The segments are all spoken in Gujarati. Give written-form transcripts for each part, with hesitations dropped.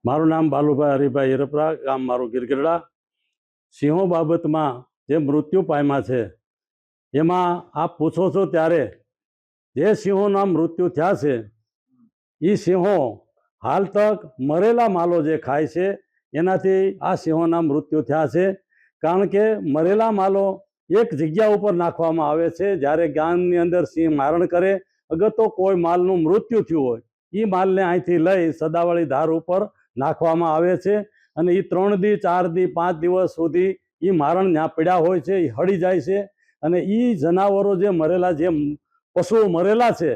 મારું નામ બાલુભાઈ હરિભાઈ હિરપરા, ગામ મારું ગીરગઢડા। સિંહો બાબતમાં જે મૃત્યુ પામ્યા છે એમાં આપ પૂછો છો ત્યારે જે સિંહોના મૃત્યુ થયા છે એ સિંહો હાલ તક મરેલા માલો જે ખાય છે એનાથી આ સિંહોના મૃત્યુ થયા છે। કારણ કે મરેલા માલો એક જગ્યા ઉપર નાખવામાં આવે છે। જ્યારે ગામની અંદર સિંહ મારણ કરે, અગર તો કોઈ માલનું મૃત્યુ થયું હોય એ માલને અહીંથી લઈ સદાવળી ધાર ઉપર નાખવામાં આવે છે અને એ 3 દી 4 દી 5 દિવસ સુધી એ મારણ ત્યાં પડ્યા હોય છે, એ હળી જાય છે અને એ જનાવરો જે મરેલા, જે પશુઓ મરેલા છે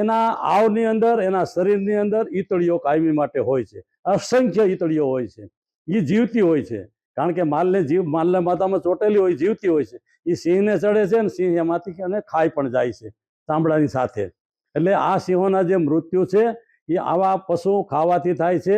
એના આવની અંદર, એના શરીરની અંદર ઈતળીઓ કાયમી માટે હોય છે। અસંખ્ય ઈતળીઓ હોય છે, એ જીવતી હોય છે। કારણ કે માલને માથામાં ચોટેલી હોય, જીવતી હોય છે। એ સિંહને ચડે છે અને સિંહ એમાંથી અને ખાઈ પણ જાય છે ચામડાની સાથે। એટલે આ સિંહોના જે મૃત્યુ છે એ આવા પશુ ખાવાથી થાય છે।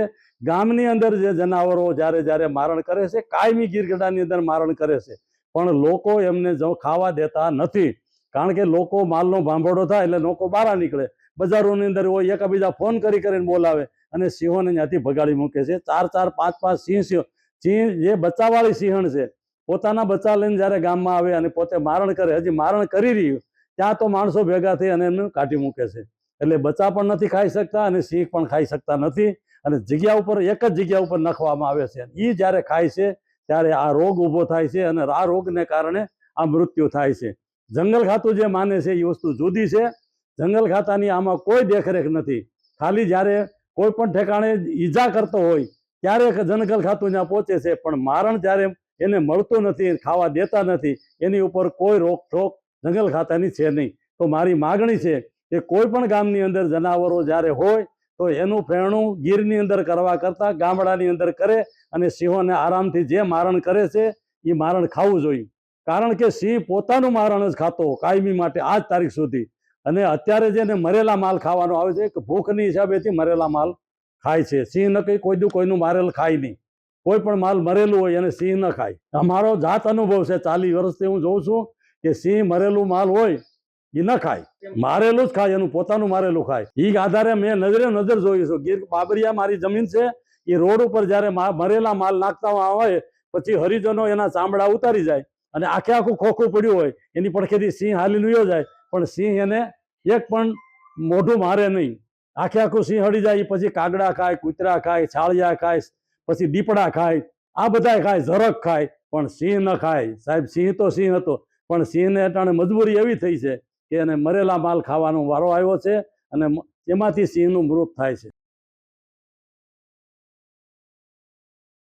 ગામની અંદર જે જનાવરો જ્યારે જ્યારે મારણ કરે છે, કાયમી ગીરગઢડાની અંદર મારણ કરે છે, પણ લોકો એમને ખાવા દેતા નથી। કારણ કે લોકો માલનો ભાંભોડો થાય એટલે લોકો બહાર નીકળે, બજારોની અંદર હોય, એકબીજા ફોન કરીને બોલાવે અને સિંહોને ત્યાંથી ભગાડી મૂકે છે। 4-4, 5-5 સિંહ જે બચ્ચાવાળી સિંહણ છે, પોતાના બચ્ચા લઈને જ્યારે ગામમાં આવે અને પોતે મારણ કરે, હજી મારણ કરી રહ્યું ત્યાં તો માણસો ભેગા થઈ અને એમને કાઢી મૂકે છે। એટલે બચ્ચા પણ નથી ખાઈ શકતા અને સિંહ પણ ખાઈ શકતા નથી અને જગ્યા ઉપર એક જ જગ્યા ઉપર નાખવામાં આવે છે। એ જ્યારે ખાય છે ત્યારે આ રોગ ઊભો થાય છે અને આ રોગને કારણે આ મૃત્યુ થાય છે। જંગલ ખાતું જે માને છે એ વસ્તુ જુદી છે। જંગલ ખાતાની આમાં કોઈ દેખરેખ નથી। ખાલી જ્યારે કોઈ પણ ઠેકાણે ઈજા કરતો હોય ત્યારે જંગલ ખાતું ત્યાં પહોંચે છે, પણ મારણ જ્યારે એને મળતું નથી, ખાવા દેતા નથી, એની ઉપર કોઈ રોકટોક જંગલ ખાતાની છે નહીં। તો મારી માગણી છે કે કોઈ પણ ગામની અંદર જનાવરો જ્યારે હોય તો એનું પ્રેરણું ગીરની અંદર કરવા કરતાં ગામડાની અંદર કરે અને સિંહોને આરામથી જે મારણ કરે છે એ મારણ ખાવું જોઈએ। કારણ કે સિંહ પોતાનું મારણ જ ખાતો કાયમી માટે આજ તારીખ સુધી, અને અત્યારે જેને મરેલા માલ ખાવાનો આવે છે કે ભૂખની હિસાબેથી મરેલા માલ ખાય છે। સિંહ ન કંઈ કોઈનું મારેલ ખાય નહીં, કોઈ પણ માલ મરેલું હોય એને સિંહ ન ખાય। અમારો જાત અનુભવ છે, 40 વર્ષથી હું જોઉં છું કે સિંહ મરેલું માલ હોય એ ન ખાય, મારેલું જ ખાય, એનું પોતાનું મારેલું ખાય। એ આધારે મેં નજર જોઈ છું। ગીર બાબરિયા મારી જમીન છે, એ રોડ ઉપર જ્યારે મરેલા માલ નાખતા હોય પછી હરિજનો એના ચામડા ઉતારી જાય અને આખે આખું ખોખું પડ્યું હોય એની પડખેથી સિંહ હાલી નુયો જાય, પણ સિંહ એને એક પણ મોઢું મારે નહીં। આખે આખું સિંહ હળી જાય, પછી કાગડા ખાય, કૂતરા ખાય, છાળિયા ખાય, પછી દીપડા ખાય, આ બધા ખાય, ઝરખ ખાય, પણ સિંહ ન ખાય। સાહેબ, સિંહ તો સિંહ હતો, પણ સિંહને અટાણે મજબૂરી એવી થઈ છે કે એને મરેલા માલ ખાવાનો વારો આવ્યો છે અને એમાંથી સિંહનું મૃત્યુ થાય છે।